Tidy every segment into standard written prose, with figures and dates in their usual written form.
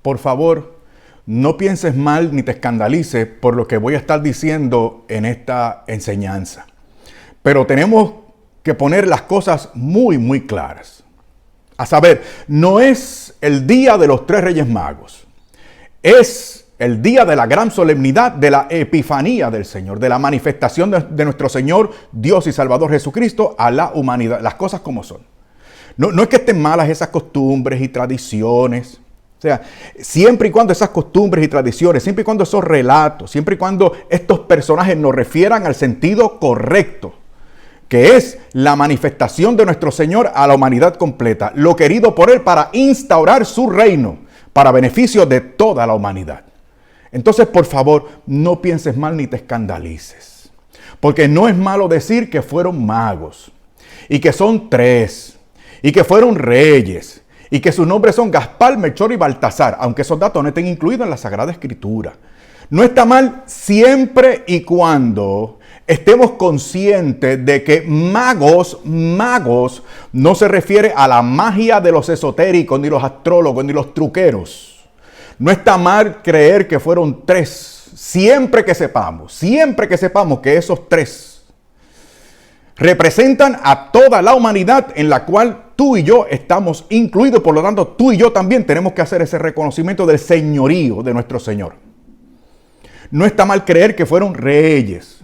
por favor, no pienses mal ni te escandalices por lo que voy a estar diciendo en esta enseñanza. Pero tenemos que poner las cosas muy, muy claras. A saber, no es el día de los 3 Reyes Magos. Es el día de la gran solemnidad de la Epifanía del Señor, de la manifestación de nuestro Señor, Dios y Salvador Jesucristo a la humanidad. Las cosas como son. No es que estén malas esas costumbres y tradiciones. O sea, siempre y cuando esas costumbres y tradiciones, siempre y cuando esos relatos, siempre y cuando estos personajes nos refieran al sentido correcto, que es la manifestación de nuestro Señor a la humanidad completa, lo querido por Él para instaurar su reino, para beneficio de toda la humanidad. Entonces, por favor, no pienses mal ni te escandalices, porque no es malo decir que fueron magos, y que son 3, y que fueron reyes, y que sus nombres son Gaspar, Melchor y Baltasar, aunque esos datos no estén incluidos en la Sagrada Escritura. No está mal siempre y cuando estemos conscientes de que magos no se refiere a la magia de los esotéricos, ni los astrólogos, ni los truqueros. No está mal creer que fueron 3, siempre que sepamos que esos 3 representan a toda la humanidad en la cual tú y yo estamos incluidos. Por lo tanto, tú y yo también tenemos que hacer ese reconocimiento del señorío de nuestro Señor. No está mal creer que fueron reyes,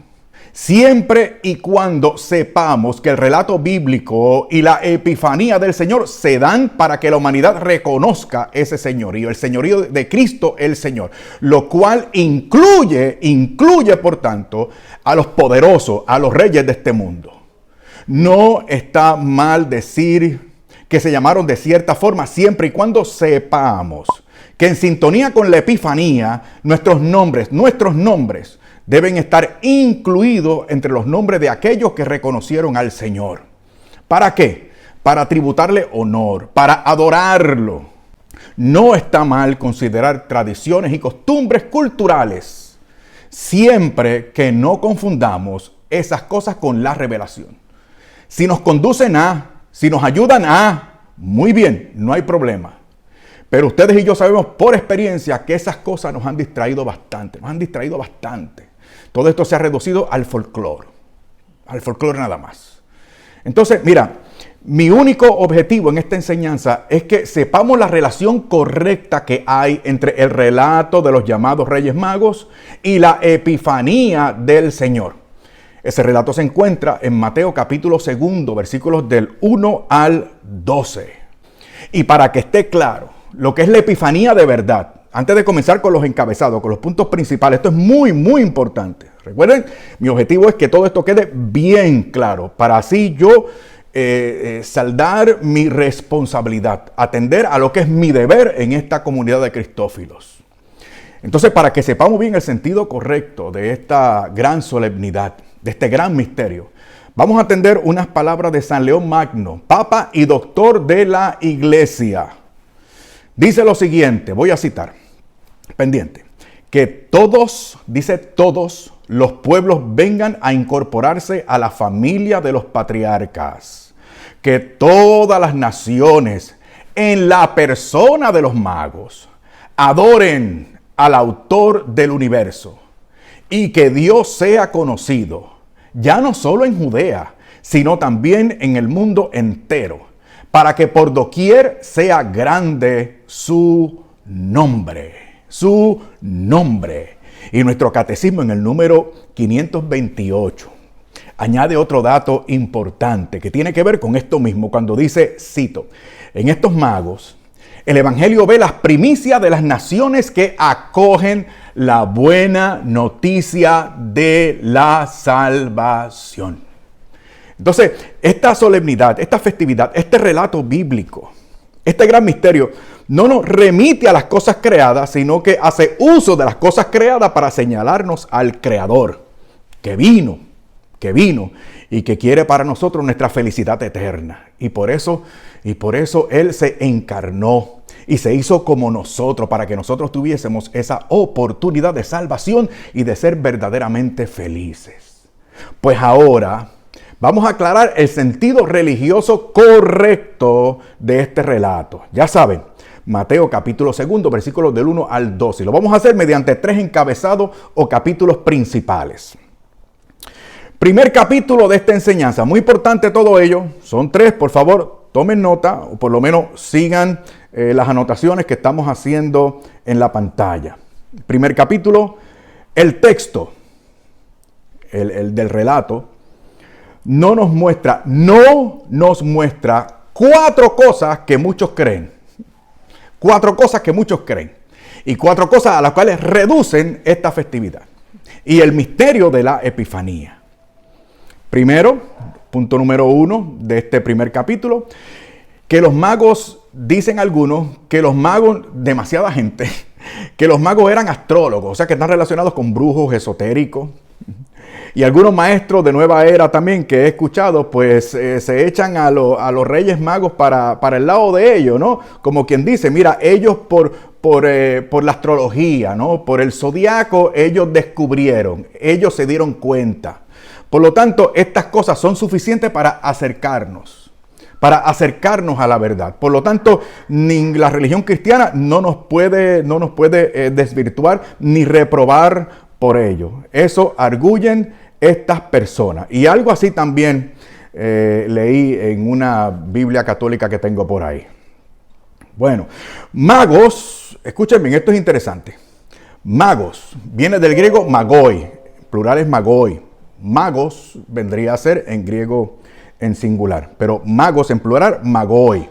siempre y cuando sepamos que el relato bíblico y la epifanía del Señor se dan para que la humanidad reconozca ese señorío, el señorío de Cristo el Señor, lo cual incluye por tanto a los poderosos, a los reyes de este mundo. No está mal decir que se llamaron de cierta forma siempre y cuando sepamos que en sintonía con la epifanía nuestros nombres deben estar incluidos entre los nombres de aquellos que reconocieron al Señor. ¿Para qué? Para tributarle honor, para adorarlo. No está mal considerar tradiciones y costumbres culturales, siempre que no confundamos esas cosas con la revelación. Si nos conducen si nos ayudan muy bien, no hay problema. Pero ustedes y yo sabemos por experiencia que esas cosas nos han distraído bastante. Todo esto se ha reducido al folclore nada más. Entonces, mira, mi único objetivo en esta enseñanza es que sepamos la relación correcta que hay entre el relato de los llamados Reyes Magos y la epifanía del Señor. Ese relato se encuentra en Mateo capítulo 2, versículos del 1 al 12. Y para que esté claro lo que es la epifanía de verdad, antes de comenzar con los encabezados, con los puntos principales, esto es muy, muy importante. Recuerden, mi objetivo es que todo esto quede bien claro, para así yo saldar mi responsabilidad, atender a lo que es mi deber en esta comunidad de cristófilos. Entonces, para que sepamos bien el sentido correcto de esta gran solemnidad, de este gran misterio, vamos a atender unas palabras de San León Magno, Papa y Doctor de la Iglesia. Dice lo siguiente, voy a citar, pendiente, que todos los pueblos vengan a incorporarse a la familia de los patriarcas, que todas las naciones, en la persona de los magos, adoren al autor del universo, y que Dios sea conocido, ya no solo en Judea, sino también en el mundo entero, para que por doquier sea grande su nombre. Y nuestro catecismo en el número 528 añade otro dato importante que tiene que ver con esto mismo, cuando dice, cito, en estos magos el Evangelio ve las primicias de las naciones que acogen la buena noticia de la salvación. Entonces, esta solemnidad, esta festividad, este relato bíblico, este gran misterio, no nos remite a las cosas creadas, sino que hace uso de las cosas creadas para señalarnos al Creador, que vino y que quiere para nosotros nuestra felicidad eterna. Y por eso Él se encarnó y se hizo como nosotros, para que nosotros tuviésemos esa oportunidad de salvación y de ser verdaderamente felices. Pues ahora vamos a aclarar el sentido religioso correcto de este relato. Ya saben, Mateo capítulo 2, versículos del 1 al 12. Y lo vamos a hacer mediante 3 encabezados o capítulos principales. Primer capítulo de esta enseñanza, muy importante todo ello, son 3, por favor, tomen nota o por lo menos sigan las anotaciones que estamos haciendo en la pantalla. Primer capítulo, el texto, el del relato, no nos muestra 4 cosas que muchos creen. 4 cosas que muchos creen. Y 4 cosas a las cuales reducen esta festividad. Y el misterio de la Epifanía. Primero, punto número 1 de este primer capítulo, que los magos, dicen algunos, que los magos, demasiada gente, que los magos eran astrólogos, o sea que están relacionados con brujos esotéricos. Y algunos maestros de nueva era también que he escuchado, pues se echan a los reyes magos para el lado de ellos, ¿no? Como quien dice, mira, ellos por la astrología, ¿no? Por el zodiaco, ellos descubrieron, ellos se dieron cuenta. Por lo tanto, estas cosas son suficientes para acercarnos a la verdad. Por lo tanto, ni la religión cristiana no nos puede desvirtuar ni reprobar por ello. Eso arguyen estas personas. Y algo así también leí en una Biblia católica que tengo por ahí. Bueno, magos, escuchen bien, esto es interesante. Magos, viene del griego magoi, plural es magoi. Magos vendría a ser en griego en singular, pero magos en plural, magoi.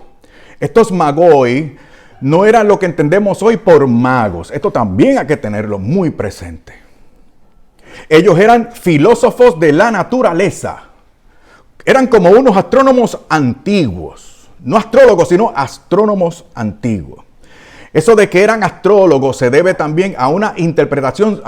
Estos magoi no eran lo que entendemos hoy por magos. Esto también hay que tenerlo muy presente. Ellos eran filósofos de la naturaleza. Eran como unos astrónomos antiguos. No astrólogos, sino astrónomos antiguos. Eso de que eran astrólogos se debe también a una interpretación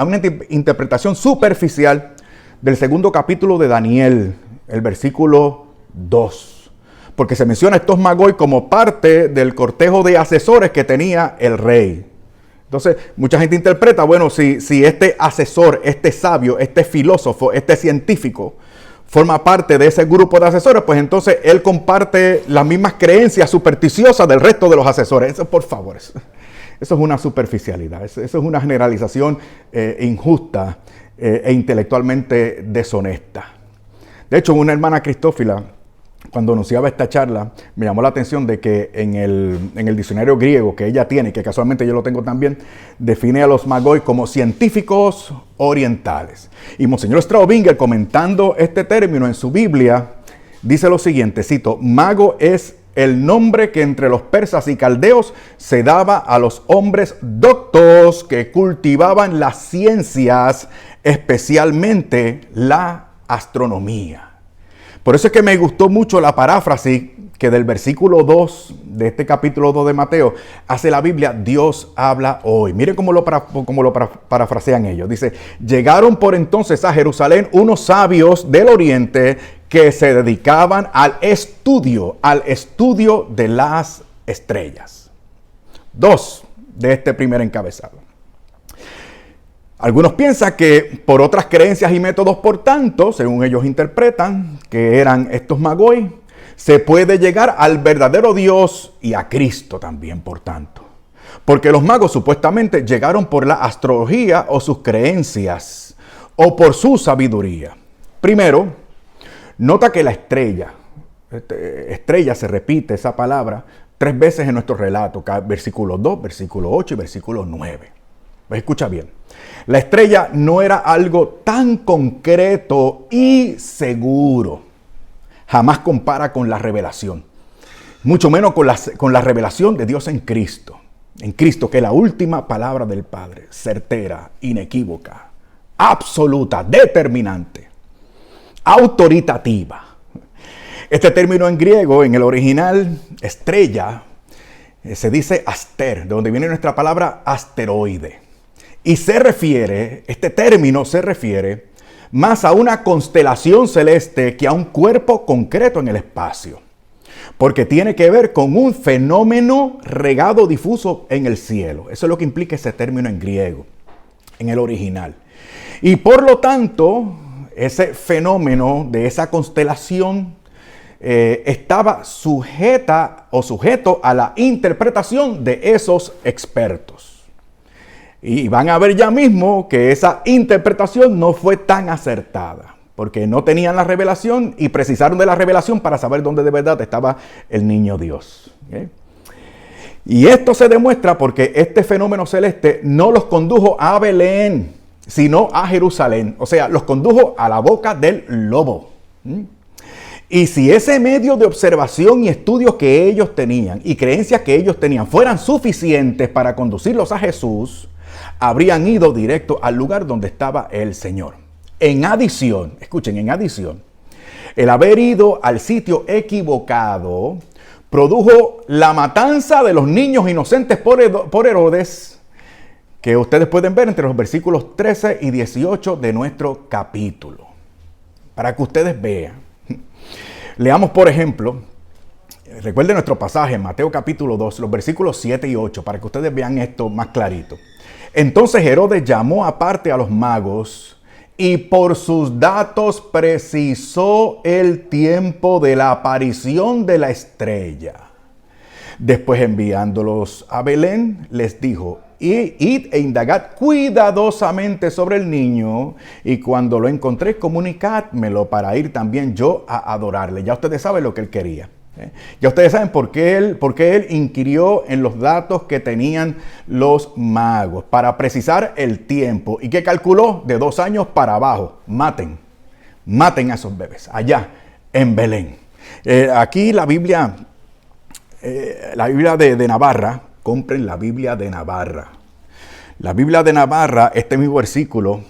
superficial del 2 capítulo de Daniel, el versículo 2. Porque se menciona a estos magoi como parte del cortejo de asesores que tenía el rey. Entonces, mucha gente interpreta, bueno, si este asesor, este sabio, este filósofo, este científico forma parte de ese grupo de asesores, pues entonces él comparte las mismas creencias supersticiosas del resto de los asesores. Eso, por favor, eso es una superficialidad, eso es una generalización injusta e intelectualmente deshonesta. De hecho, una hermana cristófila, cuando anunciaba esta charla, me llamó la atención de que en el diccionario griego que ella tiene, que casualmente yo lo tengo también, define a los magoi como científicos orientales. Y Monseñor Straubinger, comentando este término en su Biblia, dice lo siguiente, cito, mago es el nombre que entre los persas y caldeos se daba a los hombres doctos que cultivaban las ciencias, especialmente la astronomía. Por eso es que me gustó mucho la paráfrasis que del versículo 2 de este capítulo 2 de Mateo hace la Biblia, Dios habla hoy. Miren cómo lo parafrasean ellos. Dice, llegaron por entonces a Jerusalén unos sabios del oriente que se dedicaban al estudio de las estrellas. 2 de este primer encabezado. Algunos piensan que por otras creencias y métodos, por tanto, según ellos interpretan, que eran estos magoi, se puede llegar al verdadero Dios y a Cristo también, por tanto. Porque los magos supuestamente llegaron por la astrología o sus creencias, o por su sabiduría. Primero, nota que la estrella se repite esa palabra 3 veces en nuestro relato, versículo 2, versículo 8 y versículo 9. Pues escucha bien. La estrella no era algo tan concreto y seguro. Jamás compara con la revelación. Mucho menos con la revelación de Dios en Cristo. En Cristo, que es la última palabra del Padre. Certera, inequívoca, absoluta, determinante, autoritativa. Este término en griego, en el original, estrella, se dice aster, de donde viene nuestra palabra asteroide. Y este término se refiere más a una constelación celeste que a un cuerpo concreto en el espacio. Porque tiene que ver con un fenómeno regado difuso en el cielo. Eso es lo que implica ese término en griego, en el original. Y por lo tanto, ese fenómeno de esa constelación estaba sujeta o sujeto a la interpretación de esos expertos. Y van a ver ya mismo que esa interpretación no fue tan acertada, porque no tenían la revelación y precisaron de la revelación para saber dónde de verdad estaba el niño Dios. ¿Okay? Y esto se demuestra porque este fenómeno celeste no los condujo a Belén, sino a Jerusalén. O sea, los condujo a la boca del lobo. Y si ese medio de observación y estudios que ellos tenían y creencias que ellos tenían fueran suficientes para conducirlos a Jesús, habrían ido directo al lugar donde estaba el Señor. En adición, escuchen, en adición, el haber ido al sitio equivocado produjo la matanza de los niños inocentes por Herodes, que ustedes pueden ver entre los versículos 13 y 18 de nuestro capítulo. Para que ustedes vean. Leamos, por ejemplo, recuerden nuestro pasaje en Mateo capítulo 2, los versículos 7 y 8, para que ustedes vean esto más clarito. Entonces Herodes llamó aparte a los magos y por sus datos precisó el tiempo de la aparición de la estrella. Después, enviándolos a Belén, les dijo: id e indagad cuidadosamente sobre el niño, y cuando lo encontréis, comunicádmelo para ir también yo a adorarle. Ya ustedes saben lo que él quería. Ya ustedes saben por qué él inquirió en los datos que tenían los magos para precisar el tiempo, y que calculó de 2 años para abajo. Maten a esos bebés allá en Belén. Aquí la Biblia de Navarra, compren la Biblia de Navarra. La Biblia de Navarra, este mismo versículo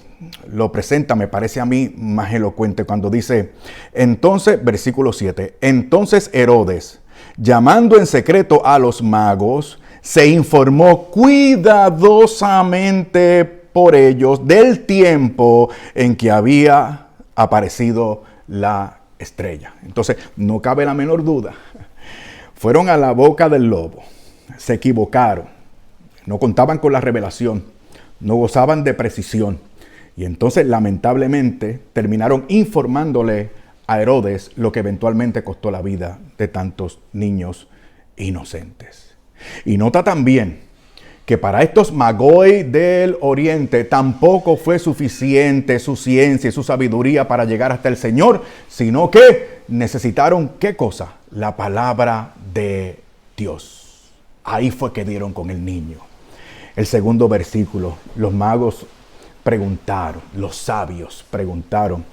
lo presenta, me parece a mí, más elocuente cuando dice, entonces, versículo 7, entonces Herodes, llamando en secreto a los magos, se informó cuidadosamente por ellos del tiempo en que había aparecido la estrella. Entonces, no cabe la menor duda. Fueron a la boca del lobo, se equivocaron, no contaban con la revelación, no gozaban de precisión. Y entonces, lamentablemente, terminaron informándole a Herodes, lo que eventualmente costó la vida de tantos niños inocentes. Y nota también que para estos magoi del oriente tampoco fue suficiente su ciencia y su sabiduría para llegar hasta el Señor, sino que necesitaron, ¿qué cosa? La palabra de Dios. Ahí fue que dieron con el niño. El segundo versículo, los magos preguntaron, los sabios preguntaron,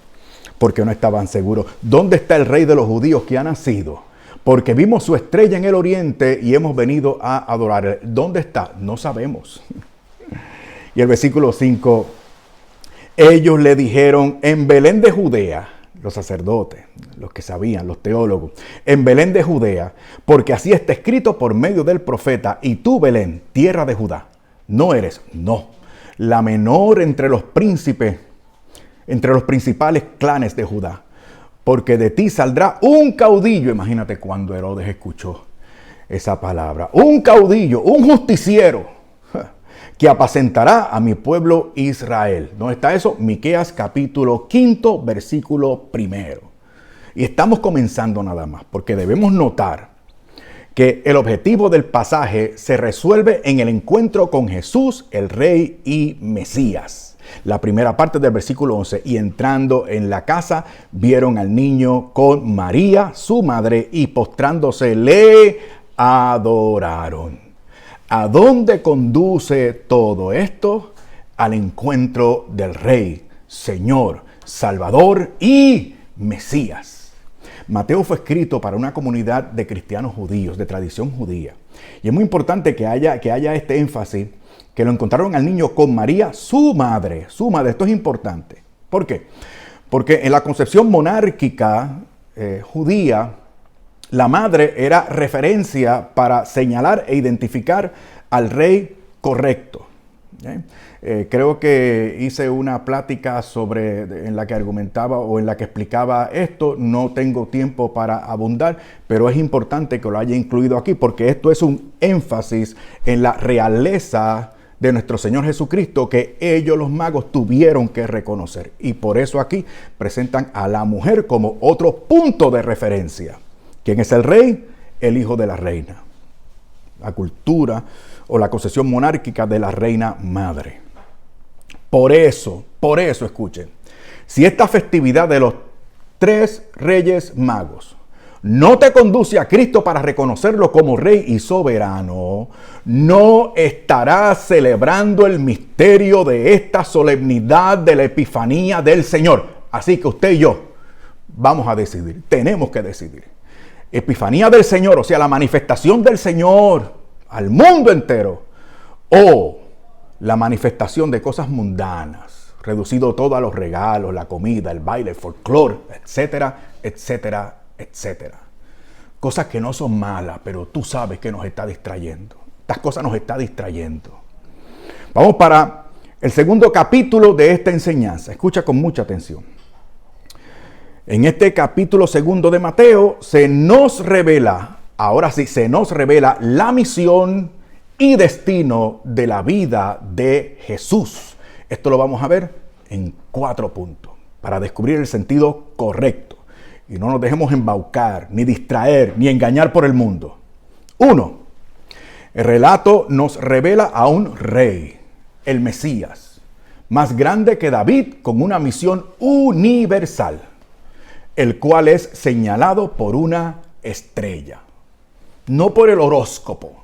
porque no estaban seguros, ¿dónde está el rey de los judíos que ha nacido? Porque vimos su estrella en el oriente y hemos venido a adorarle. ¿Dónde está? No sabemos. Y el versículo 5, ellos le dijeron, en Belén de Judea, los sacerdotes, los que sabían, los teólogos, en Belén de Judea, porque así está escrito por medio del profeta, y tú, Belén, tierra de Judá, no eres, no, la menor entre los príncipes, entre los principales clanes de Judá, porque de ti saldrá un caudillo. Imagínate cuando Herodes escuchó esa palabra. Un caudillo, un justiciero, que apacentará a mi pueblo Israel. ¿Dónde está eso? Miqueas capítulo 5, versículo 1. Y estamos comenzando nada más, porque debemos notar que el objetivo del pasaje se resuelve en el encuentro con Jesús, el Rey y Mesías. La primera parte del versículo 11, y entrando en la casa, vieron al niño con María, su madre, y postrándose le adoraron. ¿A dónde conduce todo esto? Al encuentro del Rey, Señor, Salvador y Mesías. Mateo fue escrito para una comunidad de cristianos judíos, de tradición judía. Y es muy importante que haya este énfasis, que lo encontraron al niño con María, su madre. Su madre, esto es importante. ¿Por qué? Porque en la concepción monárquica judía, la madre era referencia para señalar e identificar al rey correcto. Creo que hice una plática en la que argumentaba o en la que explicaba esto. No tengo tiempo para abundar, pero es importante que lo haya incluido aquí, porque esto es un énfasis en la realeza de nuestro Señor Jesucristo que ellos, los magos, tuvieron que reconocer. Y por eso aquí presentan a la mujer como otro punto de referencia. ¿Quién es el rey? El hijo de la reina. La cultura o la concesión monárquica de la reina madre. Por eso, escuchen, si esta festividad de los 3 reyes magos no te conduce a Cristo para reconocerlo como rey y soberano, no estarás celebrando el misterio de esta solemnidad de la Epifanía del Señor. Así que usted y yo vamos a decidir, tenemos que decidir. Epifanía del Señor, o sea, la manifestación del Señor al mundo entero, o la manifestación de cosas mundanas, reducido todo a los regalos, la comida, el baile, el folclore, etcétera, etcétera, etcétera. Cosas que no son malas, pero tú sabes que nos está distrayendo. Estas cosas nos están distrayendo. Vamos para el segundo capítulo de esta enseñanza. Escucha con mucha atención. En este capítulo segundo de Mateo se nos revela, ahora sí, se nos revela la misión y destino de la vida de Jesús. Esto lo vamos a ver en 4 puntos para descubrir el sentido correcto. Y no nos dejemos embaucar, ni distraer, ni engañar por el mundo. 1. El relato nos revela a un rey, el Mesías, más grande que David, con una misión universal, el cual es señalado por una estrella. No por el horóscopo,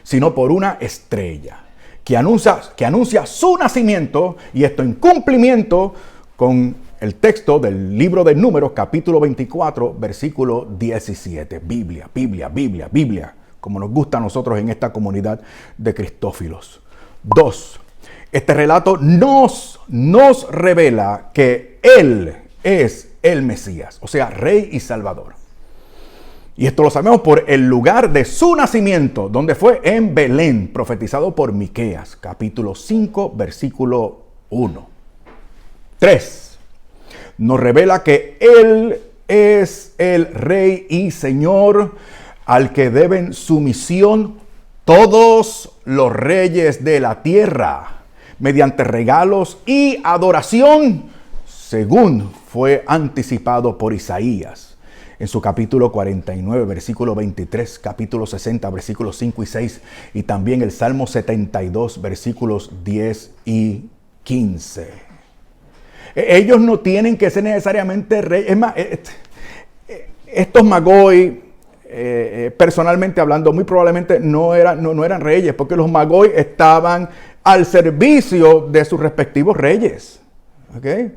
sino por una estrella que anuncia su nacimiento, y esto en cumplimiento con el texto del libro de Números, capítulo 24, versículo 17. Biblia, como nos gusta a nosotros en esta comunidad de cristófilos. 2. Este relato nos revela que Él es el Mesías, o sea, Rey y Salvador. Y esto lo sabemos por el lugar de su nacimiento, donde fue en Belén, profetizado por Miqueas, capítulo 5, versículo 1. 3. Nos revela que Él es el Rey y Señor al que deben sumisión todos los reyes de la tierra, mediante regalos y adoración, según fue anticipado por Isaías en su capítulo 49, versículo 23, capítulo 60, versículos 5 y 6, y también el Salmo 72, versículos 10 y 15. Ellos no tienen que ser necesariamente reyes. Es más, estos Magoi, personalmente hablando, muy probablemente no eran reyes, porque los Magoi estaban al servicio de sus respectivos reyes. ¿Okay?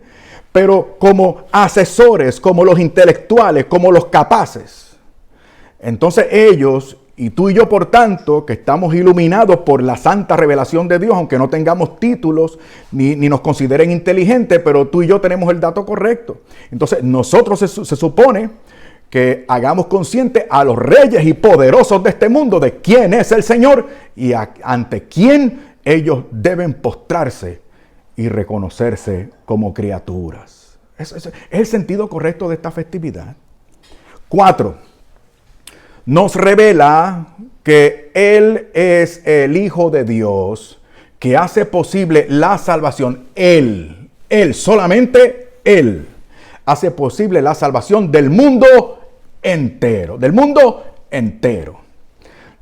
Pero como asesores, como los intelectuales, como los capaces. Entonces ellos, y tú y yo por tanto, que estamos iluminados por la santa revelación de Dios, aunque no tengamos títulos, ni nos consideren inteligentes, pero tú y yo tenemos el dato correcto. Entonces nosotros se supone que hagamos consciente a los reyes y poderosos de este mundo de quién es el Señor y ante quién ellos deben postrarse y reconocerse como criaturas. Es el sentido correcto de esta festividad. 4. Nos revela que Él es el Hijo de Dios que hace posible la salvación. Él, solamente Él, hace posible la salvación del mundo entero.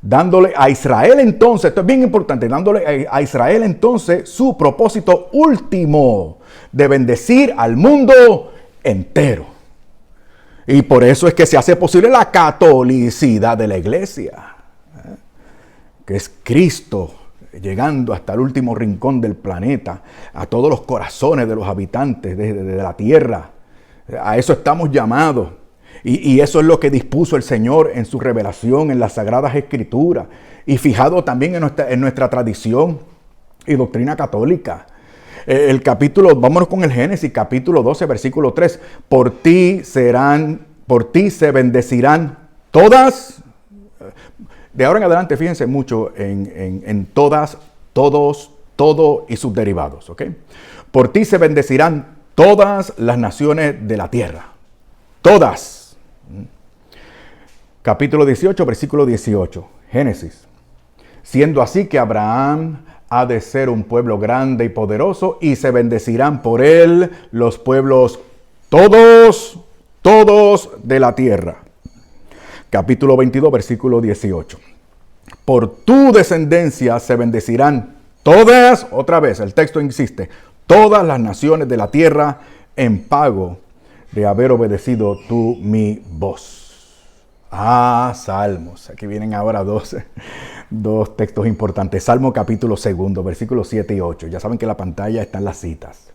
Dándole a Israel entonces, esto es bien importante, dándole a Israel entonces su propósito último de bendecir al mundo entero. Y por eso es que se hace posible la catolicidad de la iglesia, que es Cristo llegando hasta el último rincón del planeta, a todos los corazones de los habitantes de la tierra. A eso estamos llamados. Y eso es lo que dispuso el Señor en su revelación en las Sagradas Escrituras y fijado también en nuestra tradición y doctrina católica. El capítulo, vámonos con el Génesis, capítulo 12, versículo 3. Por ti se bendecirán todas. De ahora en adelante, fíjense mucho en todas, todos, todo y sus derivados. ¿Ok? Por ti se bendecirán todas las naciones de la tierra. Todas. Capítulo 18, versículo 18. Génesis. Siendo así que Abraham ha de ser un pueblo grande y poderoso, y se bendecirán por él los pueblos todos de la tierra. capítulo 22, versículo 18. Por tu descendencia se bendecirán todas, otra vez, el texto insiste, todas las naciones de la tierra en pago de haber obedecido tú mi voz. Salmos. Aquí vienen ahora dos textos importantes. Salmo capítulo 2, versículos 7 y 8. Ya saben que en la pantalla están las citas.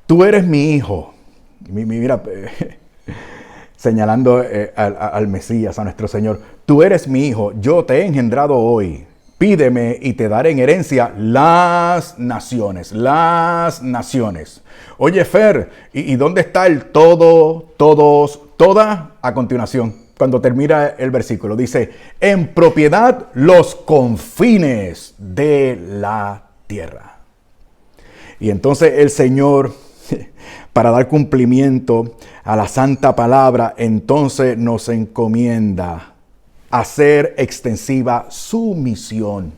Tú eres mi hijo. Mira, señalando al Mesías, a nuestro Señor. Tú eres mi hijo, yo te he engendrado hoy. Pídeme y te daré en herencia las naciones, las naciones. Oye, Fer, ¿y dónde está el todo, todos, toda? A continuación, cuando termina el versículo, dice, en propiedad los confines de la tierra. Y entonces el Señor, para dar cumplimiento a la santa palabra, entonces nos encomienda hacer extensiva su misión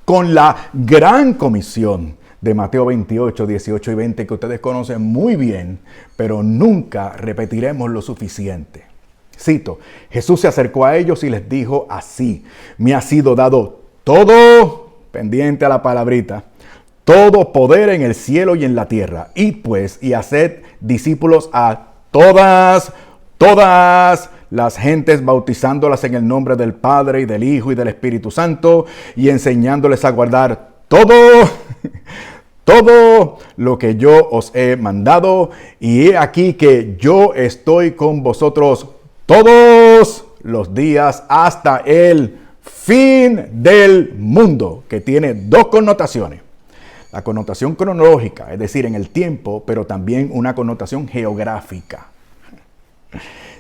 con la gran comisión de Mateo 28, 18 y 20 que ustedes conocen muy bien, pero nunca repetiremos lo suficiente. Cito, Jesús se acercó a ellos y les dijo así, me ha sido dado todo, pendiente a la palabrita, todo poder en el cielo y en la tierra. Id pues y haced discípulos a todas las gentes, bautizándolas en el nombre del Padre y del Hijo y del Espíritu Santo y enseñándoles a guardar todo lo que yo os he mandado. Y he aquí que yo estoy con vosotros todos los días hasta el fin del mundo, que tiene dos connotaciones. La connotación cronológica, es decir, en el tiempo, pero también una connotación geográfica.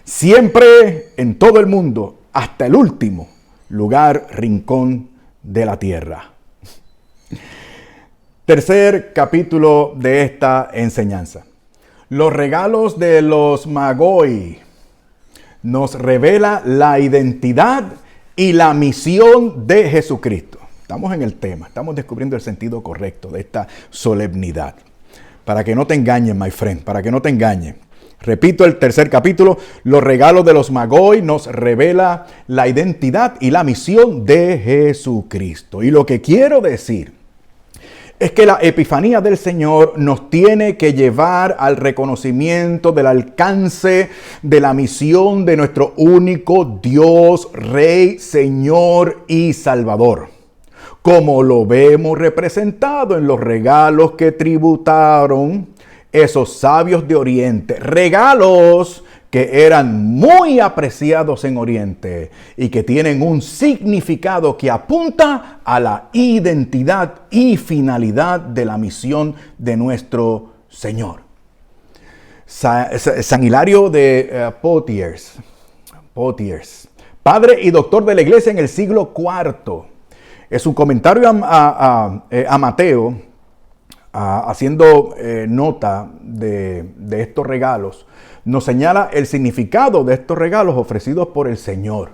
Siempre en todo el mundo, hasta el último lugar, rincón de la tierra. Tercer capítulo de esta enseñanza. Los regalos de los Magoi nos revela la identidad y la misión de Jesucristo. Estamos en el tema, estamos descubriendo el sentido correcto de esta solemnidad. Para que no te engañen, my friend, para que no te engañen. Repito, el tercer capítulo, los regalos de los Magoi nos revela la identidad y la misión de Jesucristo. Y lo que quiero decir es que la epifanía del Señor nos tiene que llevar al reconocimiento del alcance de la misión de nuestro único Dios, Rey, Señor y Salvador, como lo vemos representado en los regalos que tributaron esos sabios de Oriente, regalos que eran muy apreciados en Oriente y que tienen un significado que apunta a la identidad y finalidad de la misión de nuestro Señor. San Hilario de Poitiers, padre y doctor de la iglesia en el siglo IV, en su comentario a Mateo, haciendo nota de estos regalos, nos señala el significado de estos regalos ofrecidos por el Señor.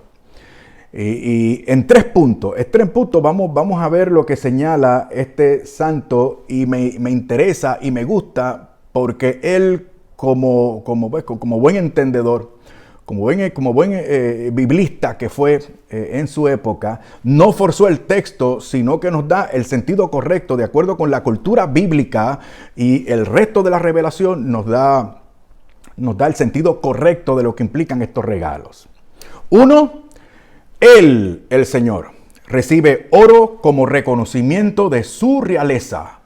Y en tres puntos vamos a ver lo que señala este santo, y me interesa y me gusta porque él como buen entendedor, como buen biblista que fue en su época, no forzó el texto, sino que nos da el sentido correcto de acuerdo con la cultura bíblica, y el resto de la revelación nos da el sentido correcto de lo que implican estos regalos. Uno, el Señor recibe oro como reconocimiento de su realeza.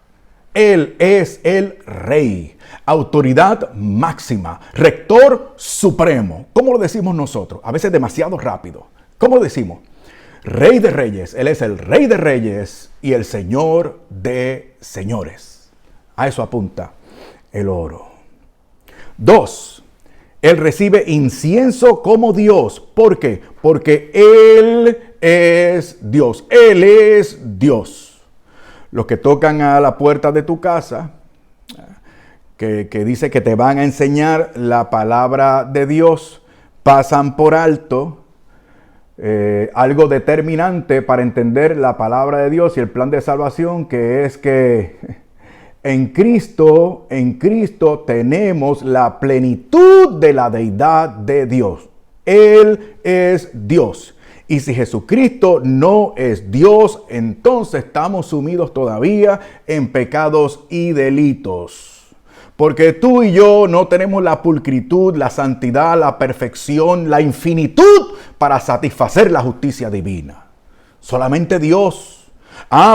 Él es el Rey, autoridad máxima, rector supremo. ¿Cómo lo decimos nosotros? A veces demasiado rápido. ¿Cómo lo decimos? Rey de reyes. Él es el Rey de reyes y el Señor de señores. A eso apunta el oro. 2. Él recibe incienso como Dios. ¿Por qué? Porque Él es Dios. Él es Dios. Los que tocan a la puerta de tu casa, que dice que te van a enseñar la palabra de Dios, pasan por alto algo determinante para entender la palabra de Dios y el plan de salvación, que es que en Cristo tenemos la plenitud de la deidad de Dios. Él es Dios. Y si Jesucristo no es Dios, entonces estamos sumidos todavía en pecados y delitos. Porque tú y yo no tenemos la pulcritud, la santidad, la perfección, la infinitud para satisfacer la justicia divina. Solamente Dios.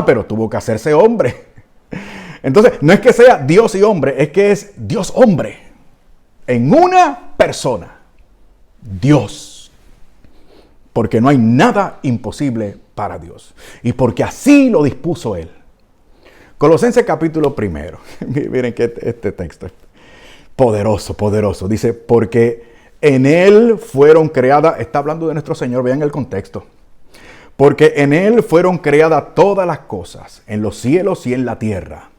Pero tuvo que hacerse hombre. Entonces, no es que sea Dios y hombre, es que es Dios hombre. En una persona. Dios. Porque no hay nada imposible para Dios. Y porque así lo dispuso Él. Colosenses capítulo 1. Miren que este texto es poderoso, poderoso. Dice, porque en Él fueron creadas, está hablando de nuestro Señor, vean el contexto. Porque en Él fueron creadas todas las cosas, en los cielos y en la tierra.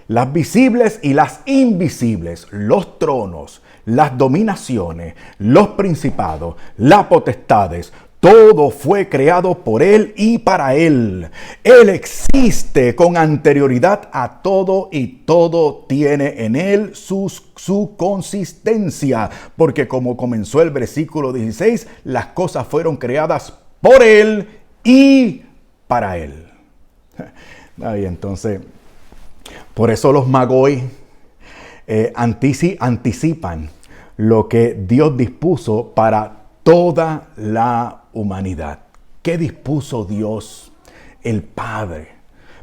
Las visibles y las invisibles, los tronos, las dominaciones, los principados, las potestades. Todo fue creado por Él y para Él. Él existe con anterioridad a todo y todo tiene en Él su consistencia. Porque como comenzó el versículo 16, las cosas fueron creadas por Él y para Él. Y entonces, por eso los magoi anticipan lo que Dios dispuso para toda la humanidad. ¿Qué dispuso Dios, el Padre,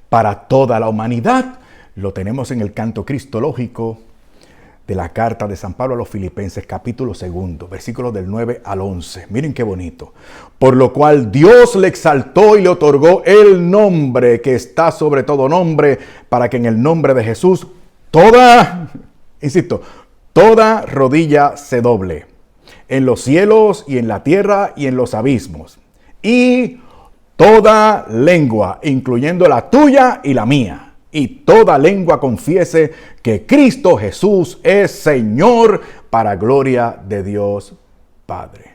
para toda la humanidad? Lo tenemos en el canto cristológico de la carta de San Pablo a los Filipenses, capítulo 2, versículos del 9 al 11. Miren qué bonito. Por lo cual Dios le exaltó y le otorgó el nombre que está sobre todo nombre, para que en el nombre de Jesús toda rodilla se doble, en los cielos y en la tierra y en los abismos, y toda lengua, incluyendo la tuya y la mía, y toda lengua confiese que Cristo Jesús es Señor, para gloria de Dios Padre.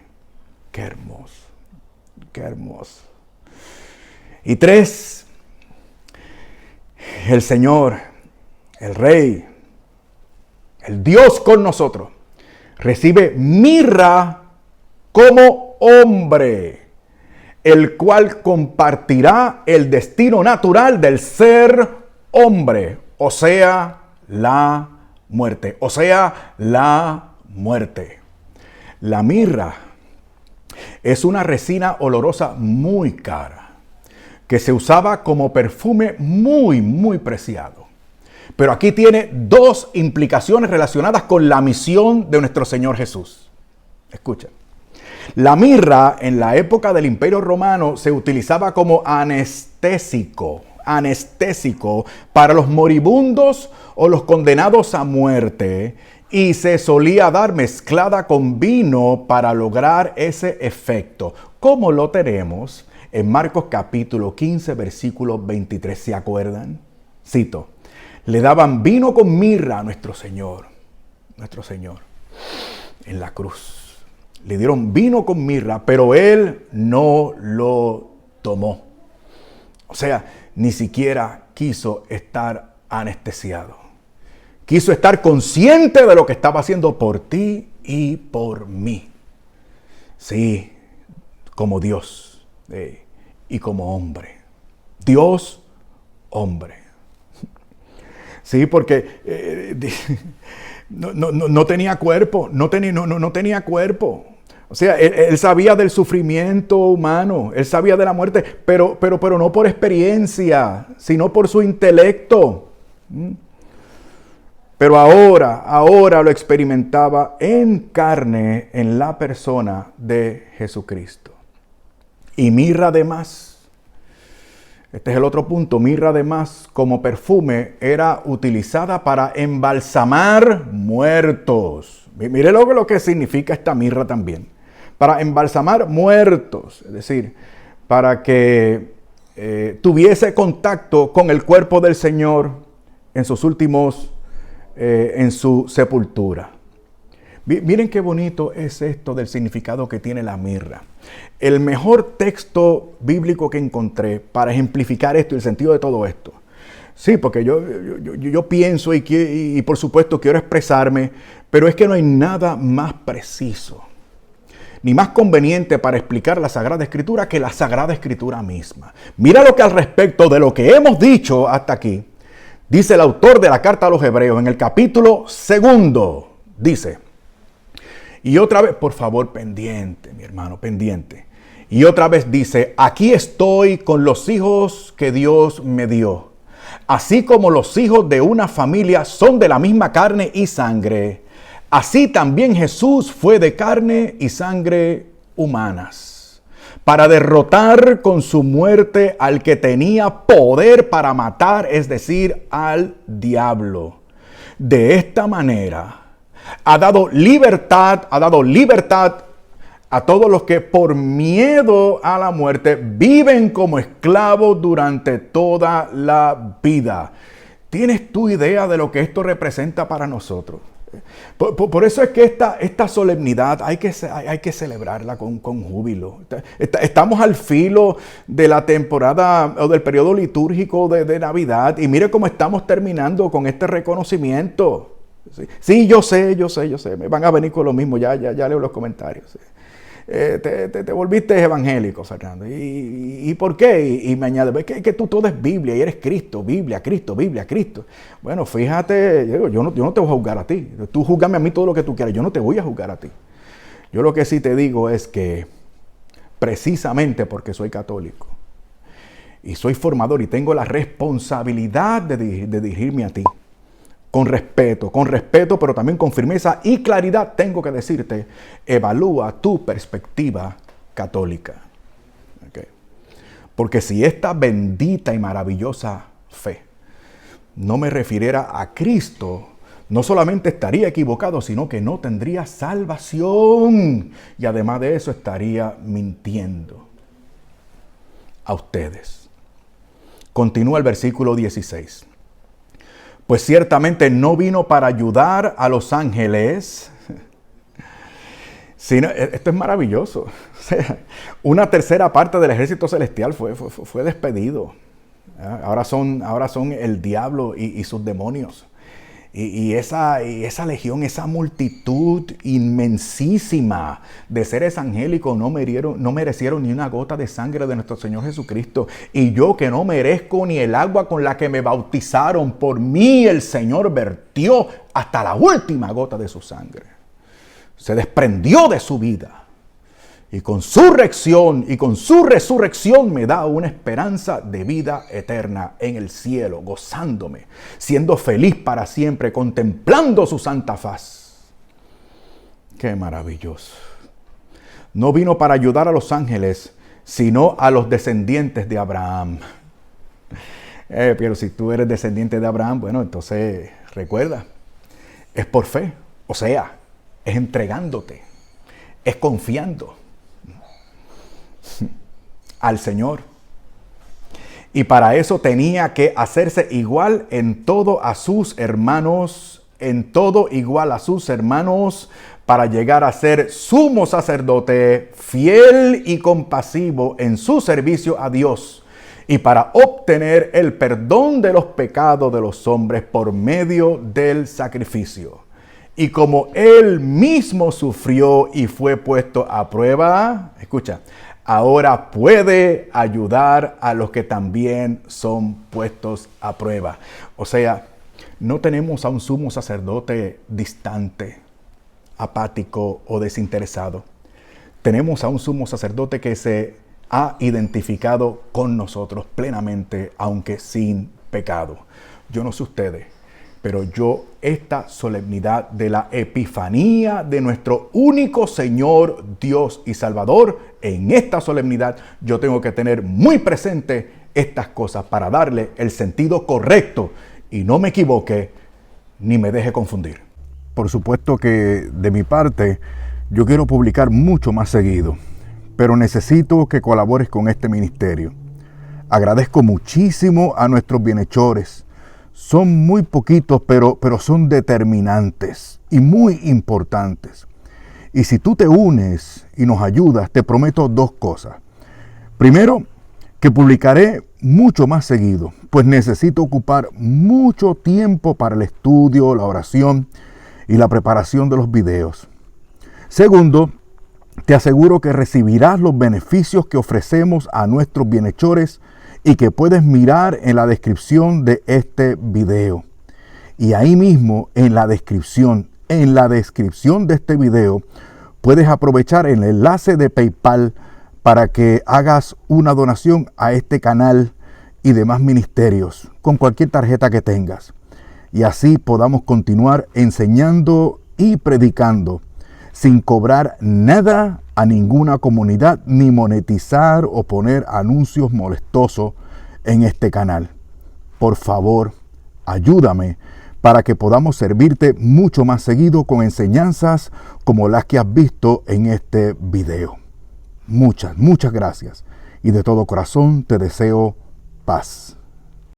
Qué hermoso, qué hermoso. Y 3, el Señor, el Rey, el Dios con nosotros, recibe mirra como hombre, el cual compartirá el destino natural del ser hombre, o sea, la muerte. La mirra es una resina olorosa muy cara, que se usaba como perfume muy, muy preciado. Pero aquí tiene 2 implicaciones relacionadas con la misión de nuestro Señor Jesús. Escucha. La mirra en la época del Imperio Romano se utilizaba como anestésico para los moribundos o los condenados a muerte, y se solía dar mezclada con vino para lograr ese efecto, como lo tenemos en Marcos capítulo 15, versículo 23. ¿Se acuerdan? Cito. Le daban vino con mirra a nuestro Señor, en la cruz. Le dieron vino con mirra, pero Él no lo tomó. O sea, ni siquiera quiso estar anestesiado. Quiso estar consciente de lo que estaba haciendo por ti y por mí. Sí, como Dios y como hombre. Dios, hombre. Sí, porque no tenía cuerpo, no tenía cuerpo. O sea, él sabía del sufrimiento humano, él sabía de la muerte, pero no por experiencia, sino por su intelecto. Pero ahora lo experimentaba en carne, en la persona de Jesucristo. Y mirra además, este es el otro punto, mirra además como perfume era utilizada para embalsamar muertos. Mire lo que significa esta mirra también. Para embalsamar muertos, es decir, para que tuviese contacto con el cuerpo del Señor en sus últimos, en su sepultura. Miren qué bonito es esto del significado que tiene la mirra. El mejor texto bíblico que encontré para ejemplificar esto y el sentido de todo esto. Sí, porque yo pienso y por supuesto quiero expresarme, pero es que no hay nada más preciso. ni más conveniente para explicar la Sagrada Escritura que la Sagrada Escritura misma. Mira lo que al respecto de lo que hemos dicho hasta aquí, dice el autor de la carta a los Hebreos en el capítulo 2. Dice, y otra vez, por favor, pendiente, mi hermano, pendiente. Y otra vez dice, aquí estoy con los hijos que Dios me dio. Así como los hijos de una familia son de la misma carne y sangre, así también Jesús fue de carne y sangre humanas, para derrotar con su muerte al que tenía poder para matar, es decir, al diablo. De esta manera ha dado libertad a todos los que por miedo a la muerte viven como esclavos durante toda la vida. ¿Tienes tu idea de lo que esto representa para nosotros? Por eso es que esta solemnidad hay que celebrarla con júbilo. Estamos al filo de la temporada o del periodo litúrgico de Navidad, y mire cómo estamos terminando con este reconocimiento. Sí, yo sé. Me van a venir con lo mismo, ya leo los comentarios. Te volviste evangélico, Fernando. ¿Y por qué? Y me añade, es que tú todo es Biblia y eres Cristo, Biblia, Cristo. Bueno, fíjate, yo no te voy a juzgar a ti. Tú júzgame a mí todo lo que tú quieras, yo no te voy a juzgar a ti. Yo lo que sí te digo es que precisamente porque soy católico y soy formador y tengo la responsabilidad de dirigirme a ti, con respeto, pero también con firmeza y claridad, tengo que decirte, evalúa tu perspectiva católica. ¿Okay? Porque si esta bendita y maravillosa fe no me refiriera a Cristo, no solamente estaría equivocado, sino que no tendría salvación. Y además de eso estaría mintiendo a ustedes. Continúa el versículo 16. Pues ciertamente no vino para ayudar a los ángeles, sino, esto es maravilloso, o sea, una tercera parte del ejército celestial fue despedido. Ahora son el diablo y sus demonios. Y esa legión, esa multitud inmensísima de seres angélicos no merecieron ni una gota de sangre de nuestro Señor Jesucristo. Y yo, que no merezco ni el agua con la que me bautizaron, por mí el Señor vertió hasta la última gota de su sangre. Se desprendió de su vida. Y con su resurrección me da una esperanza de vida eterna en el cielo, gozándome, siendo feliz para siempre, contemplando su santa faz. ¡Qué maravilloso! No vino para ayudar a los ángeles, sino a los descendientes de Abraham. Pero si tú eres descendiente de Abraham, bueno, entonces recuerda, es por fe, o sea, es entregándote, es confiando al Señor. Y para eso tenía que hacerse igual en todo a sus hermanos, para llegar a ser sumo sacerdote, fiel y compasivo en su servicio a Dios, y para obtener el perdón de los pecados de los hombres por medio del sacrificio. Y como Él mismo sufrió y fue puesto a prueba, escucha, ahora puede ayudar a los que también son puestos a prueba. O sea, no tenemos a un sumo sacerdote distante, apático o desinteresado. Tenemos a un sumo sacerdote que se ha identificado con nosotros plenamente, aunque sin pecado. Yo no sé ustedes, pero yo, esta solemnidad de la Epifanía de nuestro único Señor, Dios y Salvador, en esta solemnidad yo tengo que tener muy presente estas cosas para darle el sentido correcto y no me equivoque ni me deje confundir. Por supuesto que de mi parte yo quiero publicar mucho más seguido, pero necesito que colabores con este ministerio. Agradezco muchísimo a nuestros bienhechores. Son muy poquitos, pero son determinantes y muy importantes. Y si tú te unes y nos ayudas, te prometo dos cosas. Primero, que publicaré mucho más seguido, pues necesito ocupar mucho tiempo para el estudio, la oración y la preparación de los videos. Segundo, te aseguro que recibirás los beneficios que ofrecemos a nuestros bienhechores y que puedes mirar en la descripción de este video. Y ahí mismo en la descripción de este video, puedes aprovechar el enlace de PayPal para que hagas una donación a este canal y demás ministerios con cualquier tarjeta que tengas. Y así podamos continuar enseñando y predicando sin cobrar nada a ninguna comunidad ni monetizar o poner anuncios molestosos en este canal. Por favor, ayúdame para que podamos servirte mucho más seguido con enseñanzas como las que has visto en este video. Muchas gracias y de todo corazón te deseo paz.